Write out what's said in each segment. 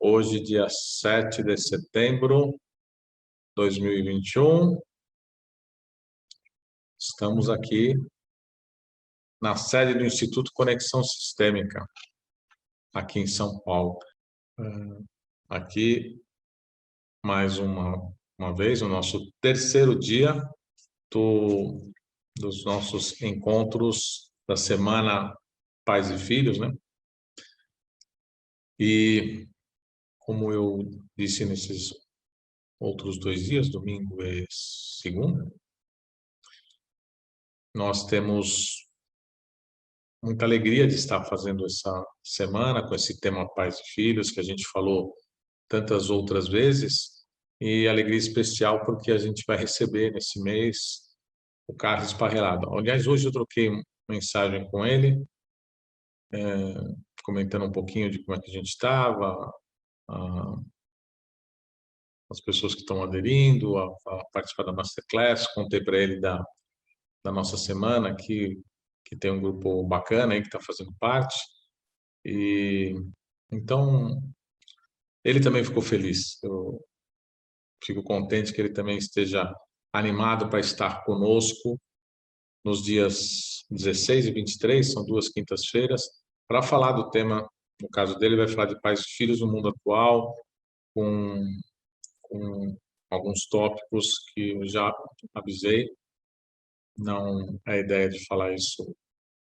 Hoje, dia 7 de setembro de 2021, estamos aqui na sede do Instituto Conexão Sistêmica, aqui em São Paulo. Aqui, mais uma vez, o nosso terceiro dia dos nossos encontros da Semana Pais e Filhos, né? E, como eu disse nesses outros 2 dias, domingo e segunda, nós temos muita alegria de estar fazendo essa semana com esse tema Pais e Filhos, que a gente falou tantas outras vezes, e alegria especial porque a gente vai receber nesse mês o Carlos Esparrelado. Aliás, hoje eu troquei uma mensagem com ele, comentando um pouquinho de como é que a gente estava, as pessoas que estão aderindo a participar da Masterclass. Contei para ele da nossa semana, que tem um grupo bacana aí que está fazendo parte. E então ele também ficou feliz. Eu fico contente que ele também esteja animado para estar conosco nos dias 16 e 23, são 2 quintas-feiras, para falar do tema. No caso dele, vai falar de pais e filhos no mundo atual, com alguns tópicos que eu já avisei. Não é a ideia de falar isso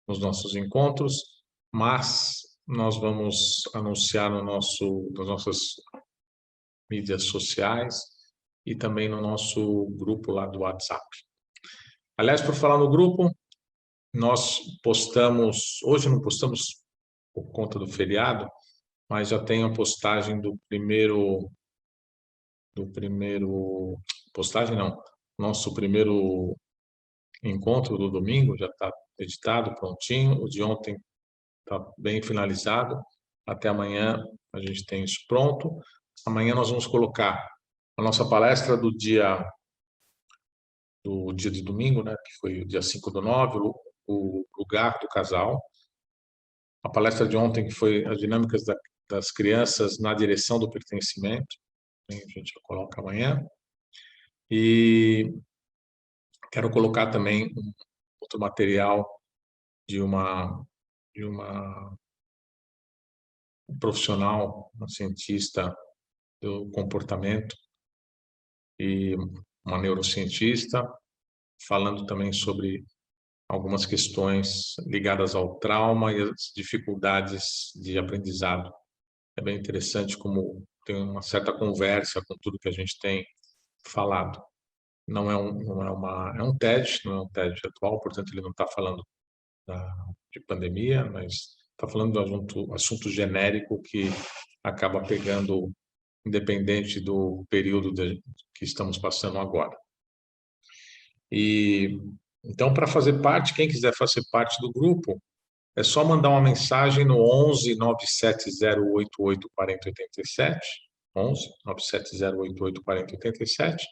nos nossos encontros, mas nós vamos anunciar nas nossas mídias sociais e também no nosso grupo lá do WhatsApp. Aliás, por falar no grupo, nós postamos, hoje não postamos por conta do feriado, mas já tem a postagem postagem não, nosso primeiro encontro do domingo já está editado, prontinho. O de ontem está bem finalizado. Até amanhã a gente tem isso pronto. Amanhã nós vamos colocar a nossa palestra do dia de domingo, né, que foi o dia 5/9, o lugar do casal. A palestra de ontem, que foi as dinâmicas das crianças na direção do pertencimento, a gente coloca amanhã. E quero colocar também outro material de uma profissional, uma cientista do comportamento e uma neurocientista, falando também sobre algumas questões ligadas ao trauma e as dificuldades de aprendizado. É bem interessante como tem uma certa conversa com tudo que a gente tem falado. É um TED, não é um TED atual, portanto ele não está falando de pandemia, mas está falando de assunto genérico que acaba pegando independente do período que estamos passando agora. E então, para fazer parte, quem quiser fazer parte do grupo, é só mandar uma mensagem no 11 97088 4087, 11 97088 4087,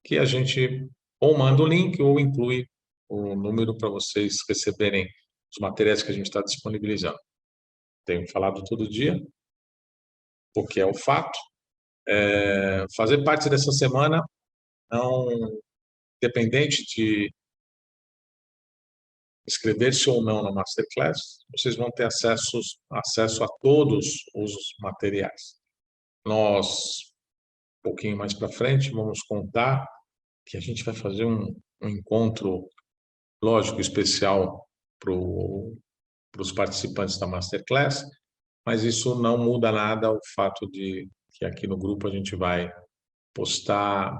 que a gente ou manda o link ou inclui o número para vocês receberem os materiais que a gente está disponibilizando. Tenho falado todo dia, porque é o fato. Fazer parte dessa semana, não, independente de inscrever-se ou não na Masterclass, vocês vão ter acesso a todos os materiais. Nós, um pouquinho mais para frente, vamos contar que a gente vai fazer um encontro, lógico, especial para os participantes da Masterclass, mas isso não muda nada o fato de que aqui no grupo a gente vai postar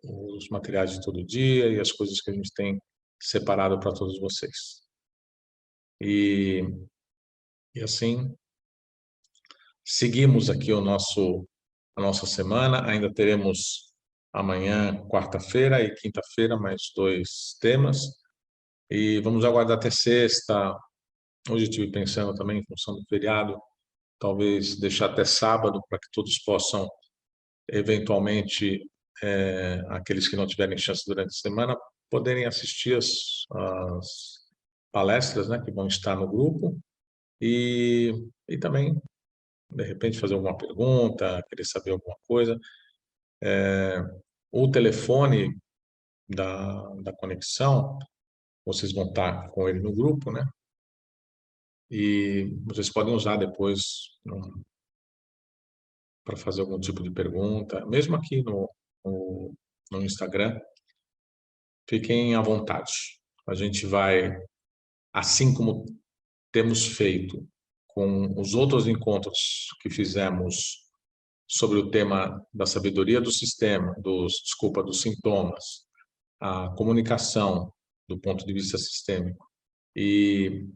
os materiais de todo dia e as coisas que a gente tem separado para todos vocês. E assim, seguimos aqui a nossa semana. Ainda teremos amanhã, quarta-feira e quinta-feira, mais 2 temas. E vamos aguardar até sexta. Hoje eu estive pensando também, em função do feriado, talvez deixar até sábado para que todos possam, eventualmente, aqueles que não tiverem chance durante a semana, poderem assistir as palestras, né, que vão estar no grupo e também de repente fazer alguma pergunta, querer saber alguma coisa. O telefone da conexão, vocês vão estar com ele no grupo, né? E vocês podem usar depois para fazer algum tipo de pergunta, mesmo aqui no, no Instagram, fiquem à vontade. A gente vai, assim como temos feito com os outros encontros que fizemos sobre o tema da sabedoria do sistema, dos sintomas, a comunicação do ponto de vista sistêmico e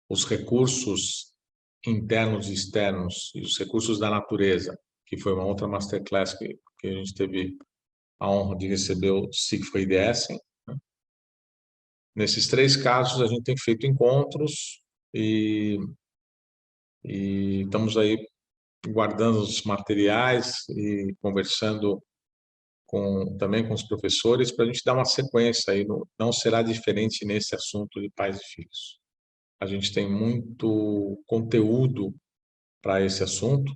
os recursos internos e externos e os recursos da natureza, que foi uma outra masterclass que a gente teve a honra de receber o Siegfried Essen. Nesses 3 casos, a gente tem feito encontros e estamos aí guardando os materiais e conversando também com os professores para a gente dar uma sequência aí. Não será diferente nesse assunto de pais e filhos. A gente tem muito conteúdo para esse assunto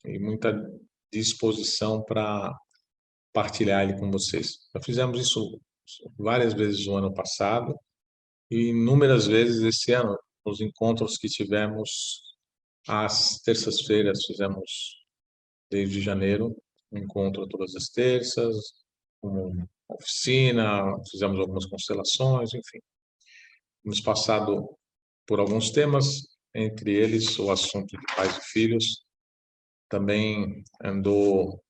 e muita disposição para partilhar ele com vocês. Já fizemos isso várias vezes no ano passado e inúmeras vezes esse ano, nos encontros que tivemos às terças-feiras, fizemos desde janeiro um encontro todas as terças, uma oficina, fizemos algumas constelações, enfim. Temos passado por alguns temas, entre eles o assunto de pais e filhos, também andou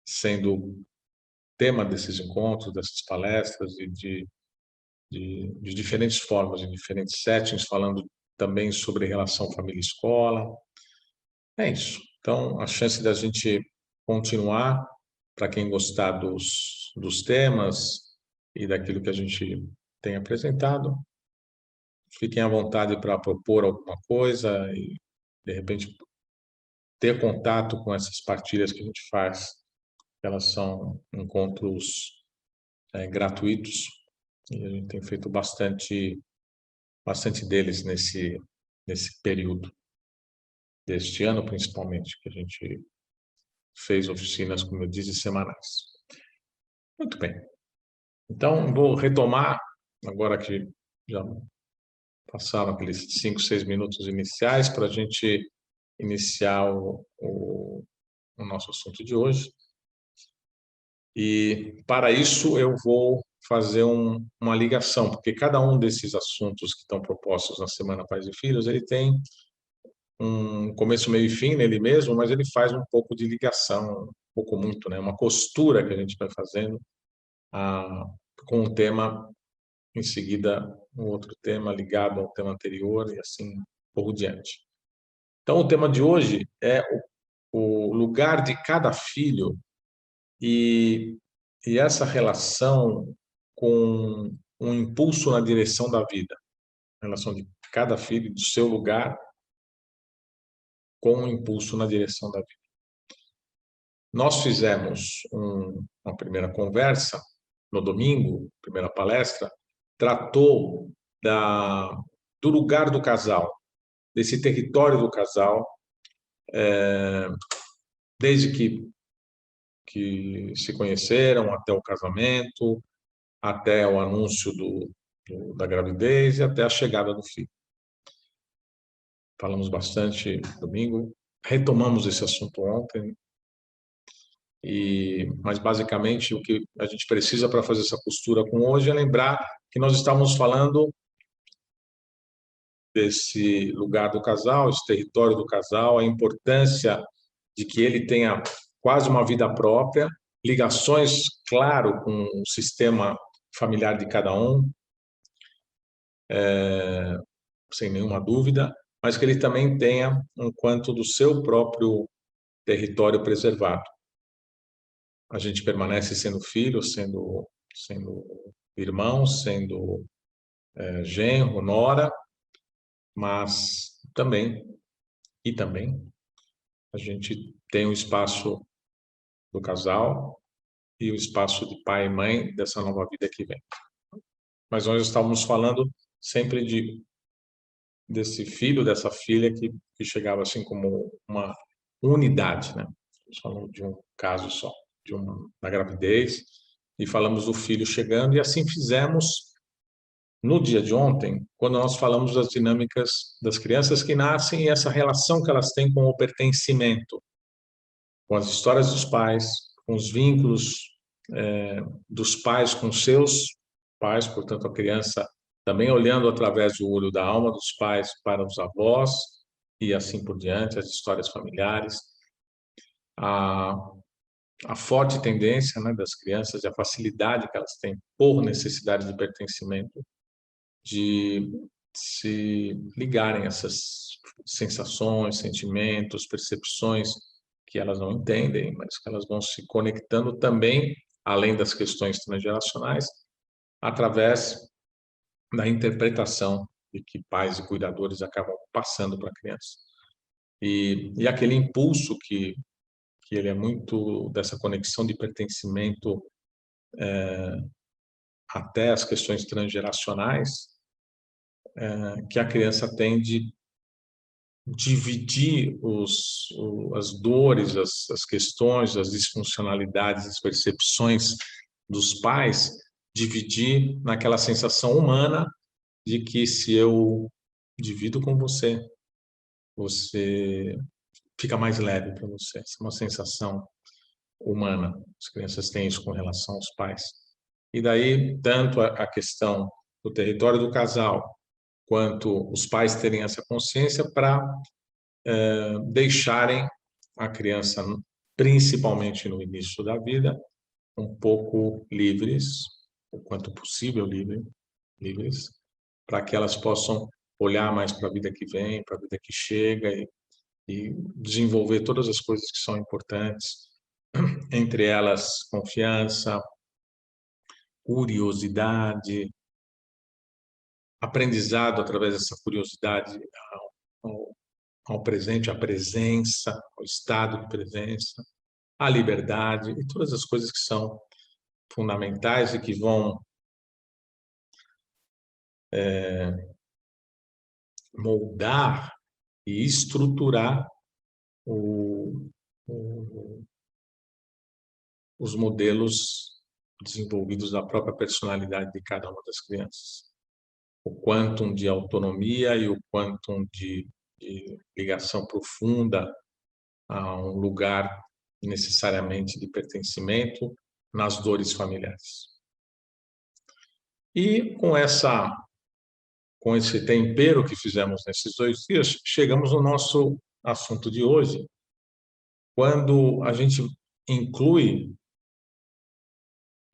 sendo tema desses encontros, dessas palestras e de diferentes formas, em diferentes settings, falando também sobre relação família-escola. É isso. Então, a chance da gente continuar, para quem gostar dos temas e daquilo que a gente tem apresentado, fiquem à vontade para propor alguma coisa e, de repente, ter contato com essas partilhas que a gente faz. Elas são encontros gratuitos e a gente tem feito bastante deles nesse período deste ano, principalmente, que a gente fez oficinas, como eu disse, semanais. Muito bem. Então, vou retomar, agora que já passaram aqueles 5, 6 minutos iniciais, para a gente iniciar o nosso assunto de hoje. E, para isso, eu vou fazer uma ligação, porque cada um desses assuntos que estão propostos na Semana Pais e Filhos, ele tem um começo, meio e fim nele mesmo, mas ele faz um pouco de ligação, um pouco muito, né? Uma costura que a gente vai fazendo com um tema, em seguida um outro tema ligado ao tema anterior e assim por diante. Então, o tema de hoje é o lugar de cada filho e essa relação com um impulso na direção da vida, a relação de cada filho, do seu lugar com um impulso na direção da vida. Nós fizemos uma primeira conversa no domingo, primeira palestra, tratou do lugar do casal, desse território do casal, desde que se conheceram até o casamento, até o anúncio da gravidez e até a chegada do filho. Falamos bastante domingo, retomamos esse assunto ontem, mas basicamente o que a gente precisa para fazer essa costura com hoje é lembrar que nós estávamos falando desse lugar do casal, esse território do casal, a importância de que ele tenha quase uma vida própria, ligações, claro, com o sistema familiar de cada um, sem nenhuma dúvida, mas que ele também tenha um quanto do seu próprio território preservado. A gente permanece sendo filho, sendo irmão, sendo genro, nora, mas também a gente tem o espaço do casal e o espaço de pai e mãe dessa nova vida que vem. Mas nós estávamos falando sempre desse filho, dessa filha que chegava assim como uma unidade, né? Estamos falando de um caso só, da gravidez, e falamos do filho chegando, e assim fizemos no dia de ontem, quando nós falamos das dinâmicas das crianças que nascem e essa relação que elas têm com o pertencimento, com as histórias dos pais, com os vínculos dos pais com seus pais, portanto, a criança também olhando através do olho da alma dos pais para os avós e assim por diante, as histórias familiares, a, a forte tendência, né, das crianças e a facilidade que elas têm por necessidade de pertencimento, de se ligarem a essas sensações, sentimentos, percepções que elas não entendem, mas que elas vão se conectando também, além das questões transgeracionais, através da interpretação de que pais e cuidadores acabam passando para a criança. E aquele impulso que ele é muito dessa conexão de pertencimento até as questões transgeracionais, que a criança tem de dividir as dores, as questões, as disfuncionalidades, as percepções dos pais, dividir naquela sensação humana de que se eu divido com você, você fica mais leve para você. Essa é uma sensação humana. As crianças têm isso com relação aos pais. E daí, tanto a questão do território do casal, quanto os pais terem essa consciência para deixarem a criança, principalmente no início da vida, um pouco livres, o quanto possível livres, para que elas possam olhar mais para a vida que vem, para a vida que chega e desenvolver todas as coisas que são importantes, entre elas confiança, curiosidade, aprendizado através dessa curiosidade ao, ao presente, a presença, o estado de presença, a liberdade e todas as coisas que são fundamentais e que vão moldar e estruturar o, o, os modelos desenvolvidos da própria personalidade de cada uma das crianças. O quantum de autonomia e o quantum de ligação profunda a um lugar necessariamente de pertencimento nas dores familiares. E com esse tempero que fizemos nesses 2 dias, chegamos no nosso assunto de hoje, quando a gente inclui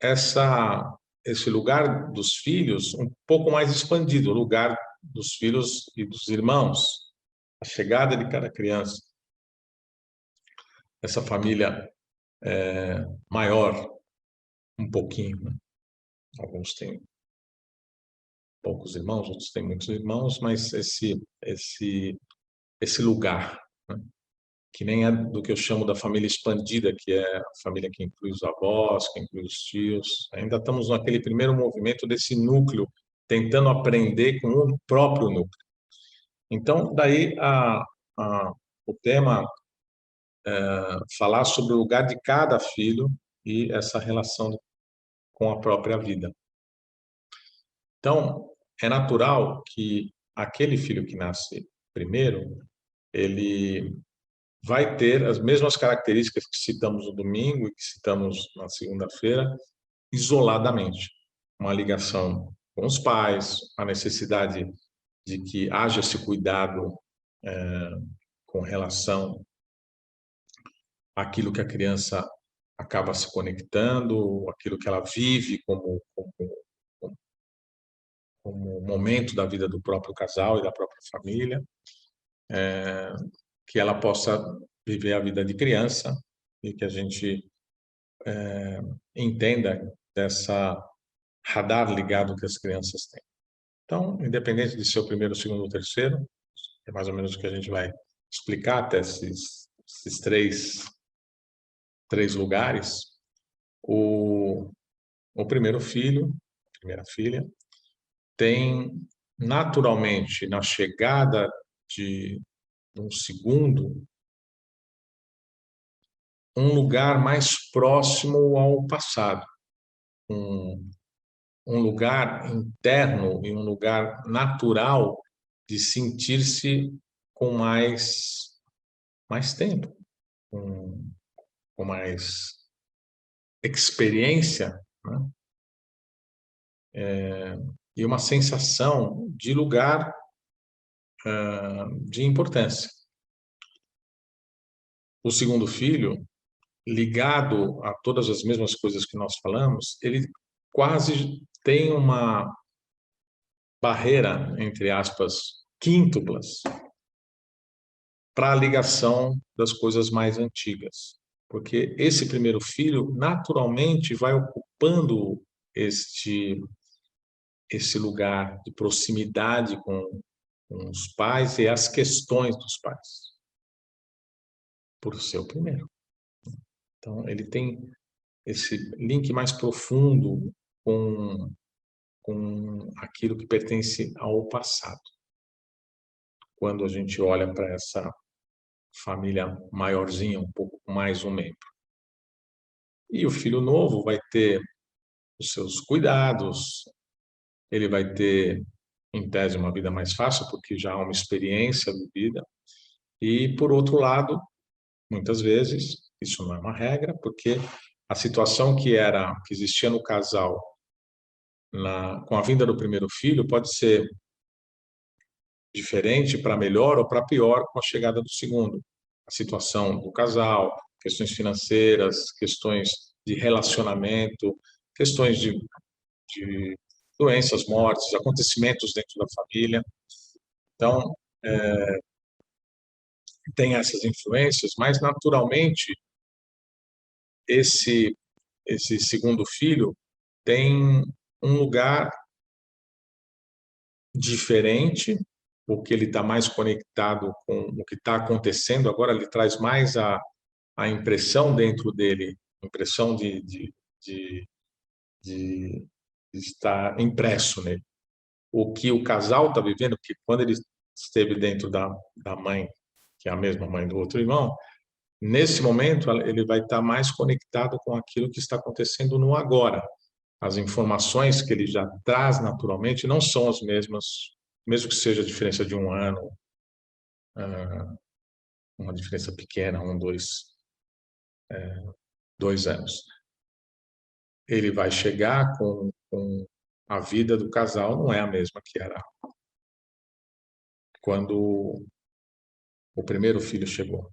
esse lugar dos filhos um pouco mais expandido, o lugar dos filhos e dos irmãos, a chegada de cada criança, essa família maior, um pouquinho, né? Alguns têm poucos irmãos, outros têm muitos irmãos, mas esse lugar, né? Que nem é do que eu chamo da família expandida, que é a família que inclui os avós, que inclui os tios. Ainda estamos naquele primeiro movimento desse núcleo, tentando aprender com o próprio núcleo. Então, daí o tema falar sobre o lugar de cada filho e essa relação com a própria vida. Então, é natural que aquele filho que nasce primeiro, ele vai ter as mesmas características que citamos no domingo e que citamos na segunda-feira, isoladamente. Uma ligação com os pais, a necessidade de que haja esse cuidado com relação àquilo que a criança acaba se conectando, aquilo que ela vive como momento da vida do próprio casal e da própria família, que ela possa viver a vida de criança e que a gente entenda dessa radar ligado que as crianças têm. Então, independente de ser o primeiro, o segundo ou o terceiro, é mais ou menos o que a gente vai explicar até esses três lugares. O primeiro filho, a primeira filha, tem naturalmente, na chegada de um segundo, um lugar mais próximo ao passado, um, um lugar interno e um lugar natural de sentir-se com mais tempo, com, com mais experiência, né? E uma sensação de lugar, de importância. O segundo filho, ligado a todas as mesmas coisas que nós falamos, ele quase tem uma barreira, entre aspas, quíntuplas para a ligação das coisas mais antigas. Porque esse primeiro filho, naturalmente, vai ocupando esse lugar de proximidade com os pais e as questões dos pais, por ser o primeiro. Então, ele tem esse link mais profundo com aquilo que pertence ao passado. Quando a gente olha para essa família maiorzinha, um pouco mais um membro. E o filho novo vai ter os seus cuidados, ele vai ter, em tese, uma vida mais fácil, porque já há uma experiência vivida. E, por outro lado, muitas vezes, isso não é uma regra, porque a situação que existia no casal com a vinda do primeiro filho pode ser diferente para melhor ou para pior com a chegada do segundo. A situação do casal, questões financeiras, questões de relacionamento, questões de doenças, mortes, acontecimentos dentro da família. Então, tem essas influências, mas naturalmente esse segundo filho tem um lugar diferente, porque ele está mais conectado com o que está acontecendo agora, ele traz mais a impressão dentro dele, impressão de, de estar impresso nele. O que o casal está vivendo, porque quando ele esteve dentro da mãe, que é a mesma mãe do outro irmão, nesse momento ele vai estar mais conectado com aquilo que está acontecendo no agora. As informações que ele já traz naturalmente não são as mesmas, mesmo que seja a diferença de um ano, uma diferença pequena, 2 anos. Ele vai chegar com a vida do casal não é a mesma que era quando o primeiro filho chegou.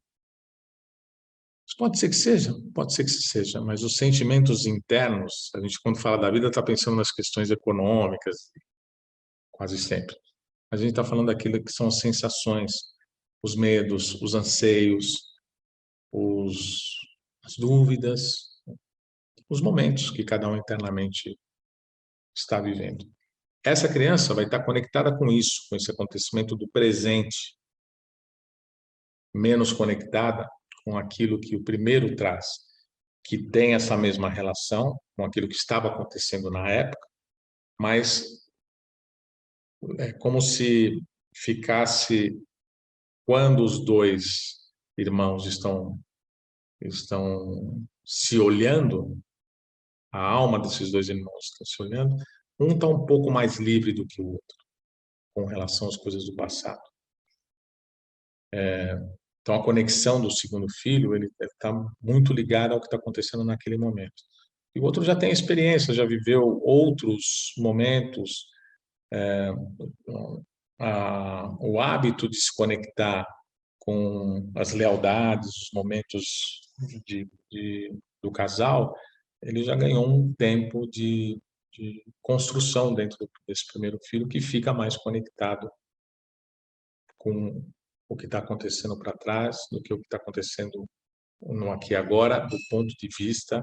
Pode ser que seja, mas os sentimentos internos, a gente quando fala da vida está pensando nas questões econômicas, quase sempre. A gente está falando daquilo que são as sensações, os medos, os anseios, as dúvidas, os momentos que cada um internamente está vivendo. Essa criança vai estar conectada com isso, com esse acontecimento do presente, menos conectada com aquilo que o primeiro traz, que tem essa mesma relação com aquilo que estava acontecendo na época, mas é como se ficasse, quando os dois irmãos estão se olhando, a alma desses dois irmãos está se olhando, um está um pouco mais livre do que o outro, com relação às coisas do passado. Então, a conexão do segundo filho, ele está muito ligado ao que está acontecendo naquele momento. E o outro já tem experiência, já viveu outros momentos, o hábito de se conectar com as lealdades, os momentos do casal, ele já ganhou um tempo de construção dentro desse primeiro filho que fica mais conectado com o que está acontecendo para trás do que o que está acontecendo no aqui e agora, do ponto de vista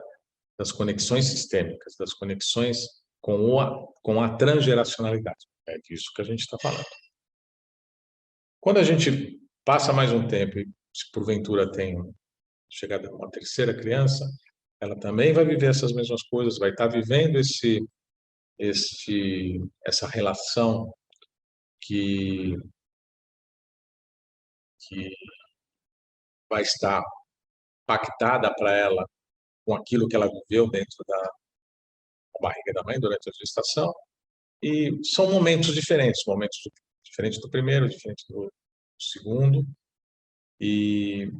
das conexões sistêmicas, das conexões com a transgeracionalidade. É disso que a gente está falando. Quando a gente passa mais um tempo e, se porventura tem chegada uma terceira criança, ela também vai viver essas mesmas coisas, vai estar vivendo essa relação que, que vai estar pactada para ela com aquilo que ela viveu dentro da barriga da mãe durante a gestação. E são momentos diferentes do primeiro, diferentes do segundo. E,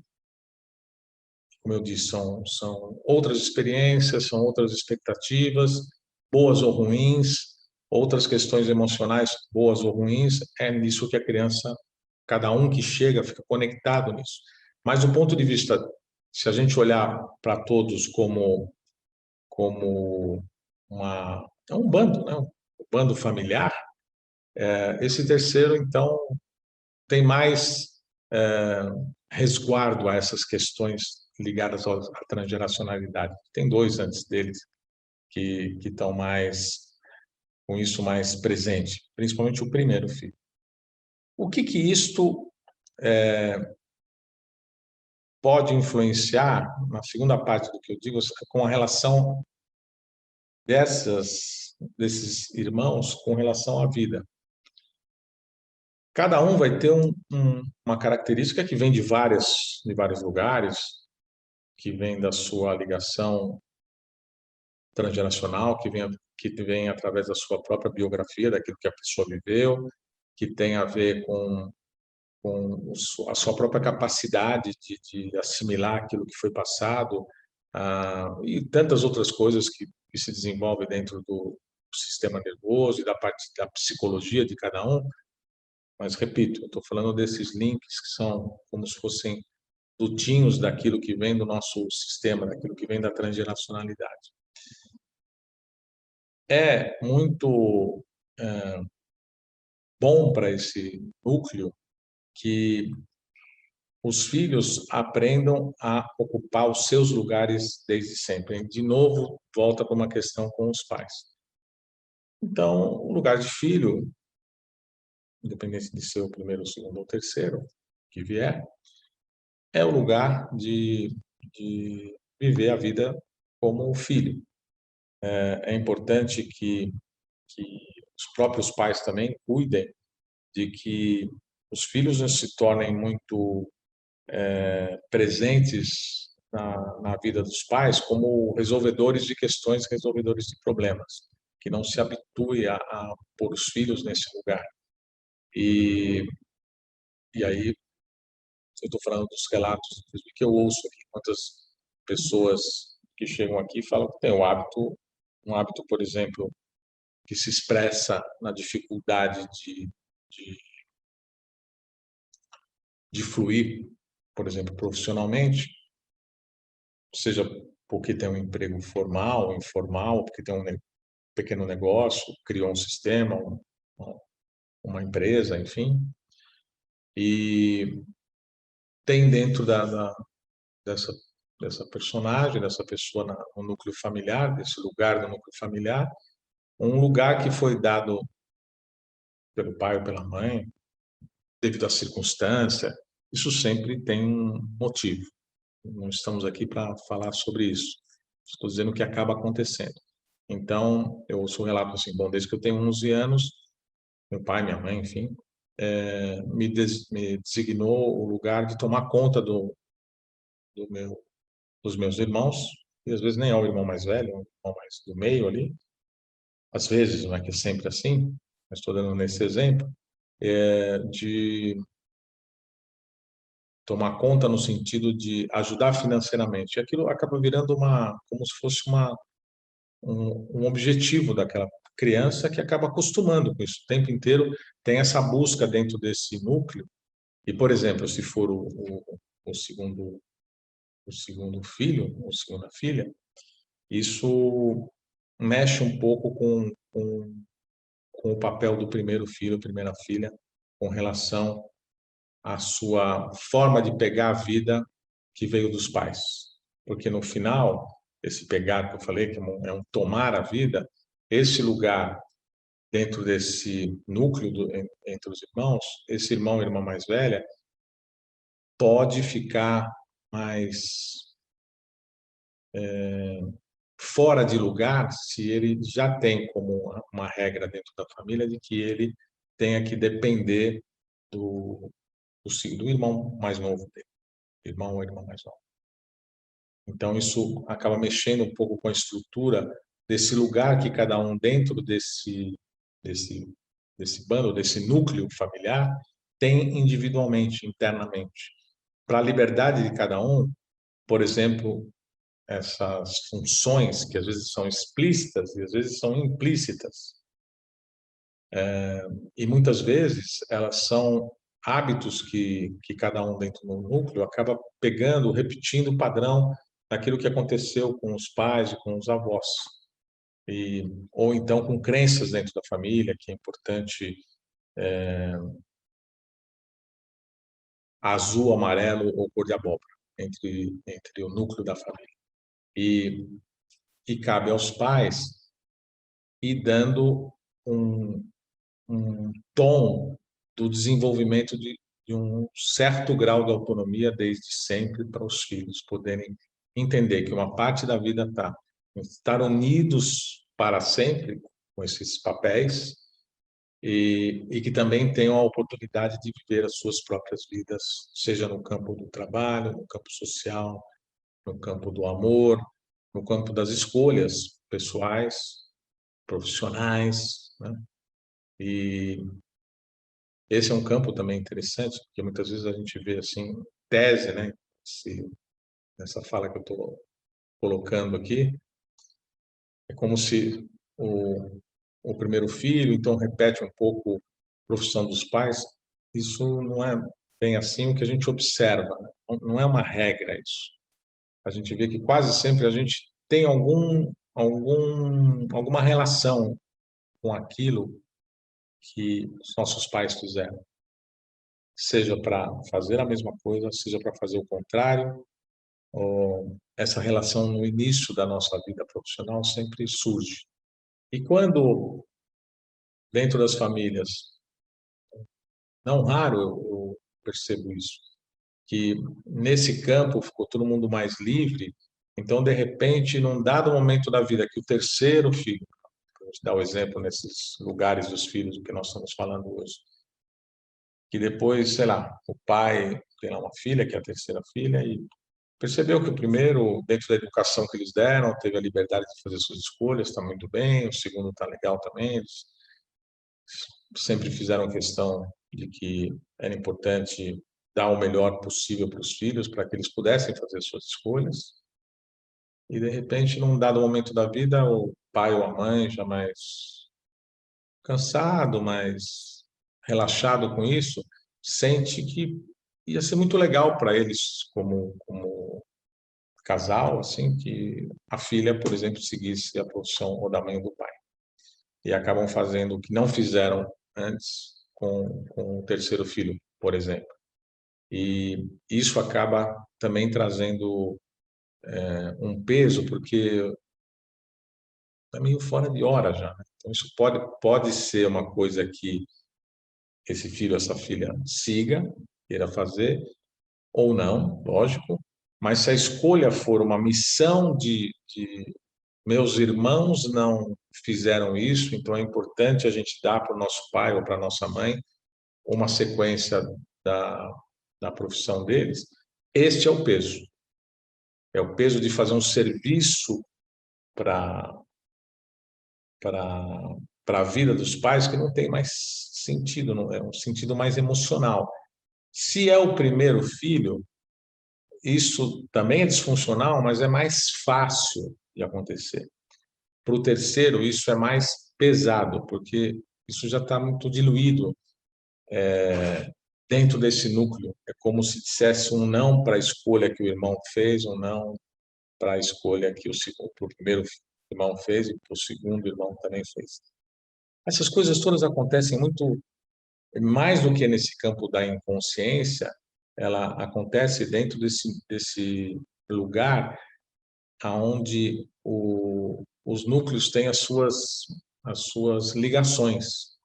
como eu disse, são outras experiências, são outras expectativas, boas ou ruins, outras questões emocionais, boas ou ruins. É nisso que a criança, cada um que chega, fica conectado nisso. Mas do ponto de vista, se a gente olhar para todos como é um bando, né? Um bando familiar, esse terceiro, então, tem mais resguardo a essas questões ligadas à transgeracionalidade. Tem dois antes deles que estão mais com isso mais presente, principalmente o primeiro filho. O que isto pode influenciar, na segunda parte do que eu digo, com a relação desses irmãos com relação à vida? Cada um vai ter uma característica que vem de vários lugares, que vem da sua ligação transgeracional, que vem através da sua própria biografia, daquilo que a pessoa viveu, que tem a ver com a sua própria capacidade de assimilar aquilo que foi passado, e tantas outras coisas que se desenvolvem dentro do sistema nervoso e da parte da psicologia de cada um. Mas, repito, eu estou falando desses links que são como se fossem dutinhos daquilo que vem do nosso sistema, daquilo que vem da transgeracionalidade. É muito bom para esse núcleo que os filhos aprendam a ocupar os seus lugares desde sempre. De novo, volta para uma questão com os pais. Então, o lugar de filho, independente de ser o primeiro, o segundo ou o terceiro que vier, é o lugar de viver a vida como filho. É importante que os próprios pais também cuidem de que os filhos não se tornem muito presentes na vida dos pais como resolvedores de questões, resolvedores de problemas, que não se habitue a pôr os filhos nesse lugar. E, e aí, eu estou falando dos relatos inclusive, que eu ouço aqui, quantas pessoas que chegam aqui falam que tem um hábito, por exemplo, que se expressa na dificuldade de, de fluir, por exemplo, profissionalmente, seja porque tem um emprego formal, informal, porque tem um pequeno negócio, criou um sistema, uma empresa, enfim, e tem dentro dessa, dessa personagem, dessa pessoa no núcleo familiar, desse lugar do núcleo familiar, um lugar que foi dado pelo pai ou pela mãe, devido à circunstância. Isso sempre tem um motivo. Não estamos aqui para falar sobre isso. Estou dizendo que acaba acontecendo. Então, eu sou relato assim, bom, desde que eu tenho 11 anos, meu pai, minha mãe, enfim, me designou o lugar de tomar conta do dos meus irmãos, e às vezes nem é o irmão mais velho, é o irmão mais do meio ali, às vezes, não é que é sempre assim, mas estou dando nesse exemplo, de tomar conta no sentido de ajudar financeiramente. E aquilo acaba virando como se fosse um objetivo daquela criança que acaba acostumando com isso. O tempo inteiro tem essa busca dentro desse núcleo. E, por exemplo, se for o segundo filho, ou segunda filha, isso mexe um pouco com o papel do primeiro filho, primeira filha, com relação à sua forma de pegar a vida que veio dos pais. Porque no final, esse pegar que eu falei, que é um tomar a vida, esse lugar dentro desse núcleo entre os irmãos, esse irmão e irmã mais velha, pode ficar mais fora de lugar se ele já tem como uma regra dentro da família de que ele tenha que depender do irmão mais novo dele, irmão ou irmã mais nova. Então, isso acaba mexendo um pouco com a estrutura desse lugar que cada um dentro desse bando, desse núcleo familiar, tem individualmente, internamente. Para a liberdade de cada um, por exemplo, essas funções que às vezes são explícitas e às vezes são implícitas. E muitas vezes elas são hábitos que cada um dentro do núcleo acaba pegando, repetindo o padrão daquilo que aconteceu com os pais e com os avós. Ou então com crenças dentro da família, que é importante azul, amarelo ou cor de abóbora entre o núcleo da família. E cabe aos pais ir dando um tom do desenvolvimento de um certo grau de autonomia desde sempre para os filhos poderem entender que uma parte da vida está estar unidos para sempre com esses papéis e que também tenham a oportunidade de viver as suas próprias vidas, seja no campo do trabalho, no campo social, no campo do amor, no campo das escolhas pessoais, profissionais, né? E esse é um campo também interessante, porque muitas vezes a gente vê assim, tese, né? Nessa fala que eu estou colocando aqui, é como se o primeiro filho, então, repete um pouco a profissão dos pais. Isso não é bem assim o que a gente observa, né? Não é uma regra isso. A gente vê que quase sempre a gente tem alguma relação com aquilo que os nossos pais fizeram. Seja para fazer a mesma coisa, seja para fazer o contrário, ou essa relação no início da nossa vida profissional sempre surge. E quando, dentro das famílias, não raro eu percebo isso, que nesse campo ficou todo mundo mais livre, então, de repente, num dado momento da vida, que o terceiro filho, vamos dar o exemplo nesses lugares dos filhos, do que nós estamos falando hoje, que depois, sei lá, o pai tem lá uma filha, que é a terceira filha, e percebeu que o primeiro, dentro da educação que eles deram, teve a liberdade de fazer suas escolhas, está muito bem, o segundo está legal também, eles sempre fizeram questão de que era importante dar o melhor possível para os filhos, para que eles pudessem fazer suas escolhas. E, de repente, num dado momento da vida, o pai ou a mãe, já mais cansado, mais relaxado com isso, sente que ia ser muito legal para eles como casal, assim, que a filha, por exemplo, seguisse a profissão ou da mãe ou do pai. E acabam fazendo o que não fizeram antes com o terceiro filho, por exemplo. E isso acaba também trazendo um peso, porque está meio fora de hora já, né? Então, isso pode ser uma coisa que esse filho, essa filha siga, queira fazer, ou não, lógico, mas se a escolha for uma missão de meus irmãos não fizeram isso, então é importante a gente dar para o nosso pai ou para a nossa mãe uma sequência da, da profissão deles, este é o peso. É o peso de fazer um serviço para para a vida dos pais que não tem mais sentido, não é um sentido mais emocional. Se é o primeiro filho, isso também é disfuncional, mas é mais fácil de acontecer. Para o terceiro, isso é mais pesado, porque isso já está muito diluído dentro desse núcleo. É como se dissesse um não para a escolha que o irmão fez, um não para a escolha que o primeiro irmão fez e que o segundo irmão também fez. Essas coisas todas acontecem muito mais do que nesse campo da inconsciência, ela acontece dentro desse lugar aonde os núcleos têm as suas ligações.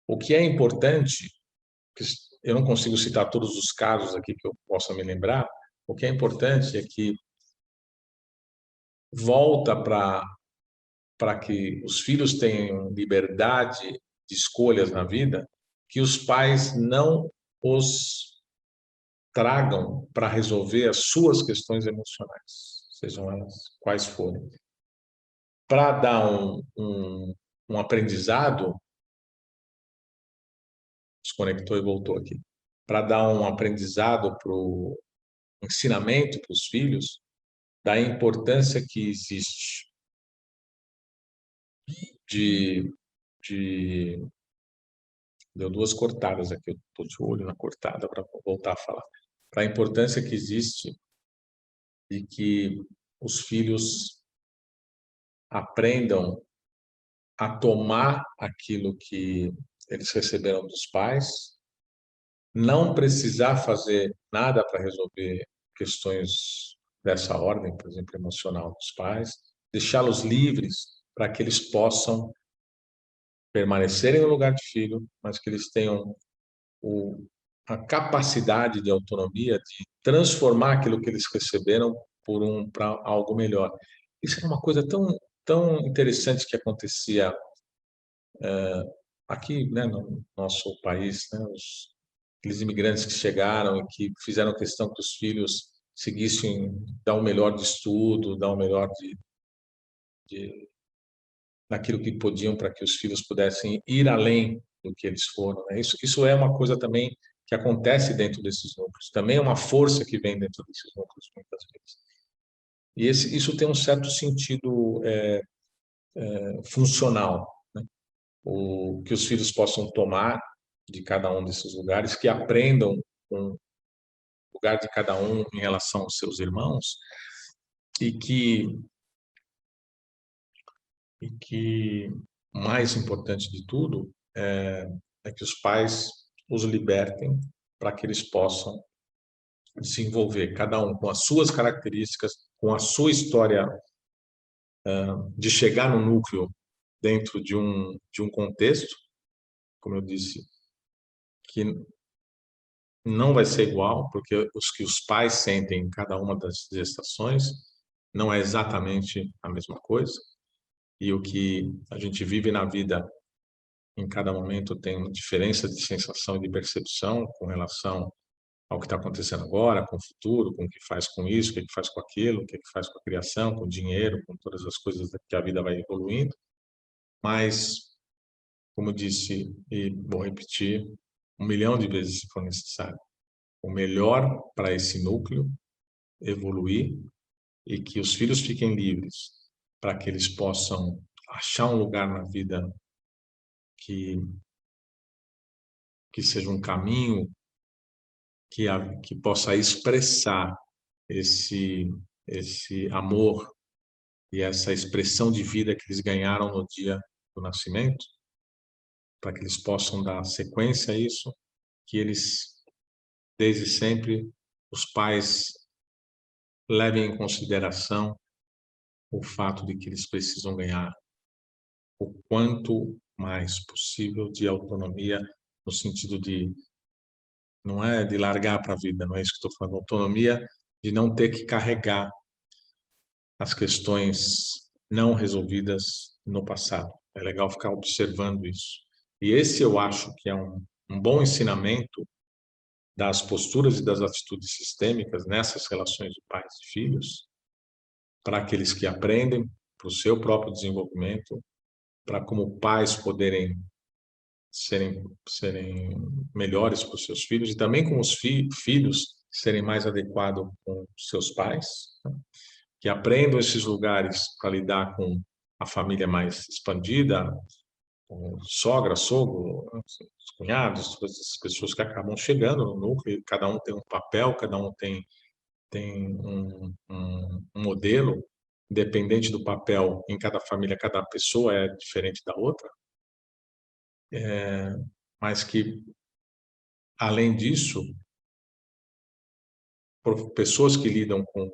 O que é importante, que eu não consigo citar todos os casos aqui que eu possa me lembrar, o que é importante é que volta para que os filhos tenham liberdade de escolhas na vida, que os pais não os tragam para resolver as suas questões emocionais, sejam elas quais forem. Para dar um aprendizado, desconectou e voltou aqui, para dar um aprendizado um ensinamento para os filhos da importância que existe de, de deu duas cortadas aqui, eu estou de olho na cortada para voltar a falar. Para a importância que existe de que os filhos aprendam a tomar aquilo que eles receberam dos pais, não precisar fazer nada para resolver questões dessa ordem, por exemplo, emocional dos pais, deixá-los livres para que eles possam permanecerem no lugar de filho, mas que eles tenham a capacidade de autonomia de transformar aquilo que eles receberam para algo melhor. Isso era uma coisa tão interessante que acontecia aqui, né, no nosso país, né, aqueles imigrantes que chegaram e que fizeram questão que os filhos seguissem, dar o melhor de estudo, dar o melhor de daquilo que podiam para que os filhos pudessem ir além do que eles foram, né? Isso é uma coisa também que acontece dentro desses núcleos, também é uma força que vem dentro desses núcleos muitas vezes. E isso tem um certo sentido funcional, né? O que os filhos possam tomar de cada um desses lugares, que aprendam com o lugar de cada um em relação aos seus irmãos e que mais importante de tudo é que os pais os libertem para que eles possam desenvolver, cada um com as suas características, com a sua história de chegar no núcleo dentro de um contexto, como eu disse, que não vai ser igual, porque os que os pais sentem em cada uma das gestações não é exatamente a mesma coisa, e o que a gente vive na vida em cada momento tem uma diferença de sensação e de percepção com relação ao que está acontecendo agora, com o futuro, com o que faz com isso, o que faz com aquilo, o que faz com a criação, com o dinheiro, com todas as coisas que a vida vai evoluindo. Mas, como disse, e vou repetir 1 milhão de vezes se for necessário, o melhor para esse núcleo evoluir e que os filhos fiquem livres para que eles possam achar um lugar na vida que seja um caminho que possa expressar esse amor e essa expressão de vida que eles ganharam no dia do nascimento, para que eles possam dar sequência a isso, que eles, desde sempre, os pais levem em consideração o fato de que eles precisam ganhar o quanto mais possível de autonomia, no sentido de, não é de largar para a vida, não é isso que estou falando, autonomia de não ter que carregar as questões não resolvidas no passado. É legal ficar observando isso. E esse eu acho que é um bom ensinamento das posturas e das atitudes sistêmicas nessas relações de pais e filhos, para aqueles que aprendem, para o seu próprio desenvolvimento, para como pais poderem serem melhores para os seus filhos e também como os filhos serem mais adequados com seus pais, né? Que aprendam esses lugares para lidar com a família mais expandida, com sogra, sogro, os cunhados, todas essas pessoas que acabam chegando no núcleo, cada um tem um papel, cada um tem um modelo, independente do papel em cada família, cada pessoa é diferente da outra, mas que, além disso, pessoas que lidam com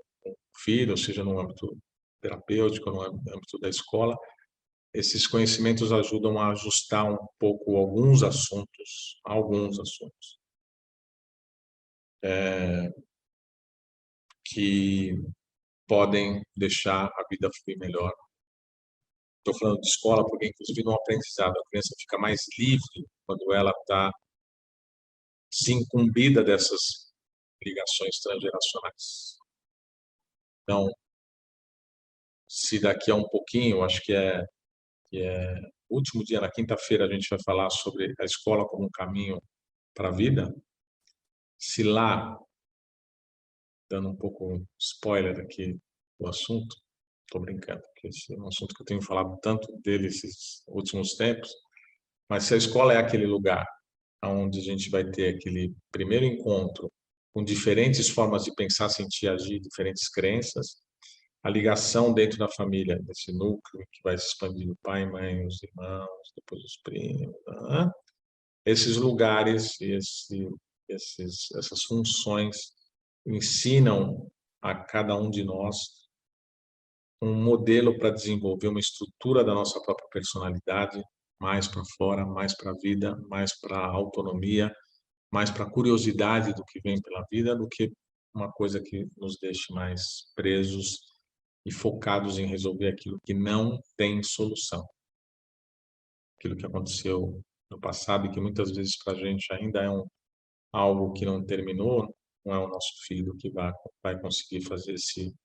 filhos, seja no âmbito terapêutico, no âmbito da escola, esses conhecimentos ajudam a ajustar um pouco alguns assuntos, que podem deixar a vida fluir melhor. Estou falando de escola porque, inclusive, no aprendizado, a criança fica mais livre quando ela está se incumbida dessas ligações transgeracionais. Então, se daqui a um pouquinho, acho que é o último dia, na quinta-feira, a gente vai falar sobre a escola como um caminho para a vida, se lá, dando um pouco spoiler aqui do assunto, estou brincando, porque esse é um assunto que eu tenho falado tanto dele esses últimos tempos, mas se a escola é aquele lugar onde a gente vai ter aquele primeiro encontro com diferentes formas de pensar, sentir, agir, diferentes crenças, a ligação dentro da família, desse núcleo que vai se expandir, o pai, mãe, os irmãos, depois os primos, esses lugares e essas funções ensinam a cada um de nós um modelo para desenvolver uma estrutura da nossa própria personalidade, mais para fora, mais para a vida, mais para a autonomia, mais para a curiosidade do que vem pela vida, do que uma coisa que nos deixe mais presos e focados em resolver aquilo que não tem solução. Aquilo que aconteceu no passado e que muitas vezes para a gente ainda é algo que não terminou, não é o nosso filho que vai conseguir fazer esse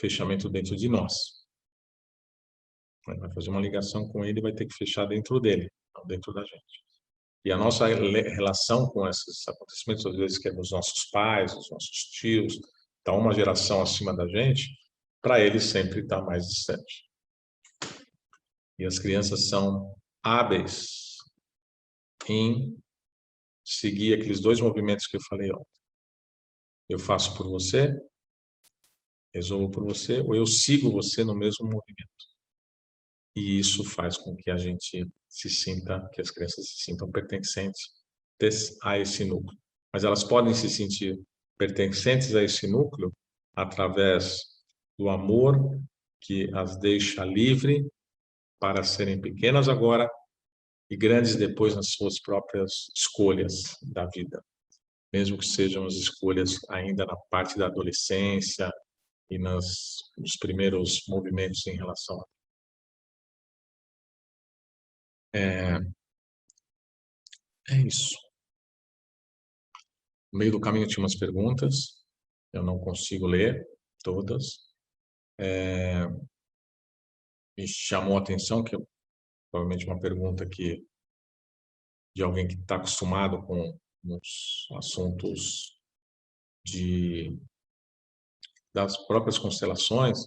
fechamento dentro de nós. Vai fazer uma ligação com ele e vai ter que fechar dentro dele, não dentro da gente. E a nossa relação com esses acontecimentos, às vezes, que é dos nossos pais, dos nossos tios, está uma geração acima da gente, para eles sempre está mais distante. E as crianças são hábeis em seguir aqueles dois movimentos que eu falei ontem. Eu faço por você, resolvo por você, ou eu sigo você no mesmo movimento. E isso faz com que a gente se sinta, que as crianças se sintam pertencentes a esse núcleo. Mas elas podem se sentir pertencentes a esse núcleo através do amor que as deixa livre para serem pequenas agora e grandes depois nas suas próprias escolhas da vida. Mesmo que sejam as escolhas ainda na parte da adolescência e nos primeiros movimentos em relação a é isso. No meio do caminho tinha umas perguntas, eu não consigo ler todas. Me chamou a atenção que provavelmente uma pergunta de alguém que está acostumado com os assuntos das próprias constelações,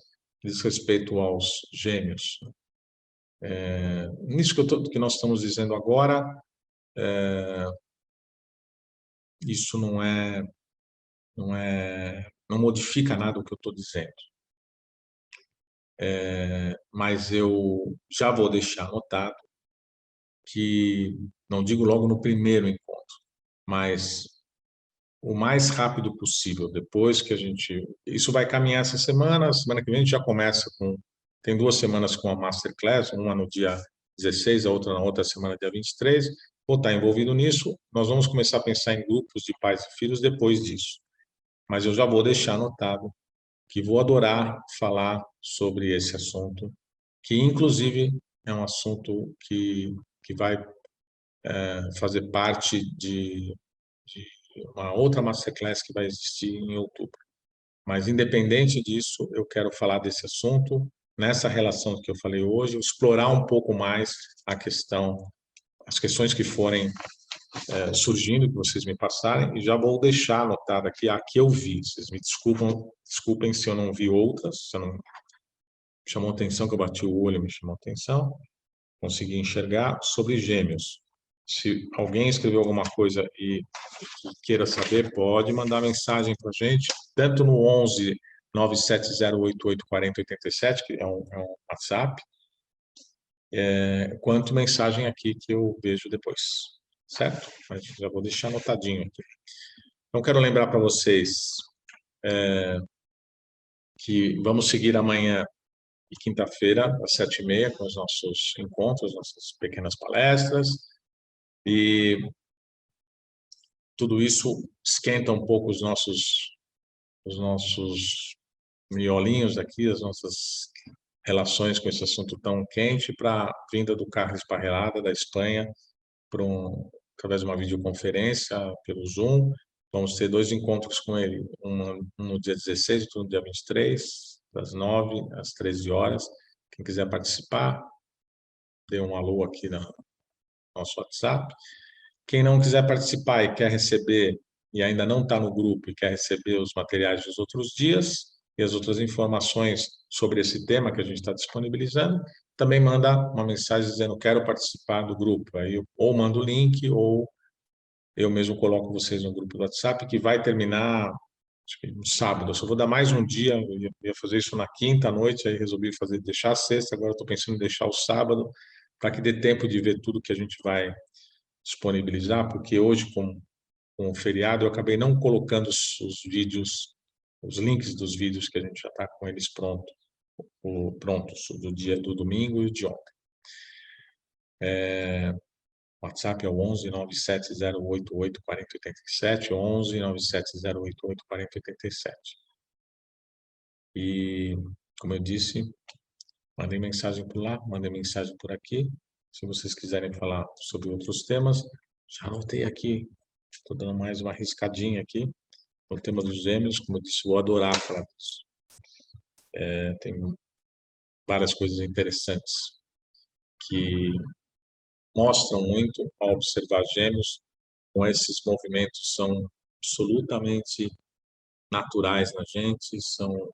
diz respeito aos gêmeos. Nisso que nós estamos dizendo agora, isso não modifica nada o que eu estou dizendo. Mas eu já vou deixar anotado que, não digo logo no primeiro encontro, mas o mais rápido possível, depois que isso vai caminhar essa semana que vem a gente já começa tem 2 semanas com a Masterclass, uma no dia 16, a outra na outra semana, dia 23, vou estar envolvido nisso, nós vamos começar a pensar em grupos de pais e filhos depois disso. Mas eu já vou deixar anotado que vou adorar falar sobre esse assunto, que inclusive é um assunto que vai fazer parte de uma outra Masterclass que vai existir em outubro. Mas, independente disso, eu quero falar desse assunto, nessa relação que eu falei hoje, explorar um pouco mais as questões que forem surgindo, que vocês me passarem, e já vou deixar anotado aqui a que eu vi. Vocês me desculpem se eu não vi outras, se eu não chamou atenção, que eu bati o olho, me chamou atenção, consegui enxergar sobre gêmeos. Se alguém escreveu alguma coisa e queira saber, pode mandar mensagem para a gente, tanto no 11 97088 4087, que é um WhatsApp, quanto mensagem aqui que eu vejo depois, certo? Mas já vou deixar anotadinho aqui. Então, quero lembrar para vocês que vamos seguir amanhã e quinta-feira, às 7h30, com os nossos encontros, nossas pequenas palestras, e tudo isso esquenta um pouco os nossos miolinhos aqui, as nossas relações com esse assunto tão quente para a vinda do Carlos Parrelada da Espanha para um através de uma videoconferência pelo Zoom. Vamos ter 2 encontros com ele, um no dia 16 e outro no dia 23, das 9 às 13 horas. Quem quiser participar, dê um alô aqui no nosso WhatsApp. Quem não quiser participar e quer receber, e ainda não está no grupo e quer receber os materiais dos outros dias e as outras informações sobre esse tema que a gente está disponibilizando, também manda uma mensagem dizendo quero participar do grupo. Aí eu ou mando o link ou eu mesmo coloco vocês no grupo do WhatsApp, que vai terminar, acho que no sábado. Eu só vou dar mais um dia, eu ia fazer isso na quinta à noite, aí resolvi deixar a sexta, agora estou pensando em deixar o sábado, para que dê tempo de ver tudo que a gente vai disponibilizar, porque hoje, com o feriado, eu acabei não colocando os vídeos, os links dos vídeos que a gente já está com eles prontos, do dia do domingo e de ontem. WhatsApp é o 11 97088 4087, 11 97088 4087. E, como eu disse, mandem mensagem por lá, mandem mensagem por aqui. Se vocês quiserem falar sobre outros temas, já anotei aqui, estou dando mais uma riscadinha aqui. O tema dos gêmeos, como eu disse, vou adorar falar disso. Tem várias coisas interessantes que mostram muito ao observar gêmeos, com esses movimentos são absolutamente naturais na gente, são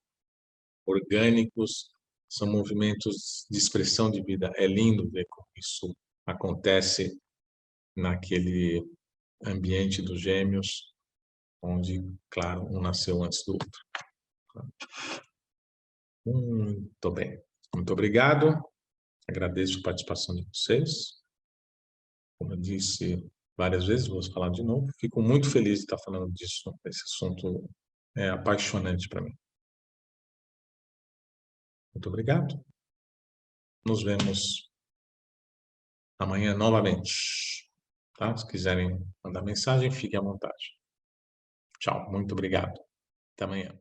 orgânicos, são movimentos de expressão de vida. É lindo ver como isso acontece naquele ambiente dos gêmeos, onde, claro, um nasceu antes do outro. Muito bem. Muito obrigado. Agradeço a participação de vocês. Como eu disse várias vezes, vou falar de novo. Fico muito feliz de estar falando disso. Esse assunto é apaixonante para mim. Muito obrigado. Nos vemos amanhã novamente. Tá? Se quiserem mandar mensagem, fiquem à vontade. Tchau. Muito obrigado. Até amanhã.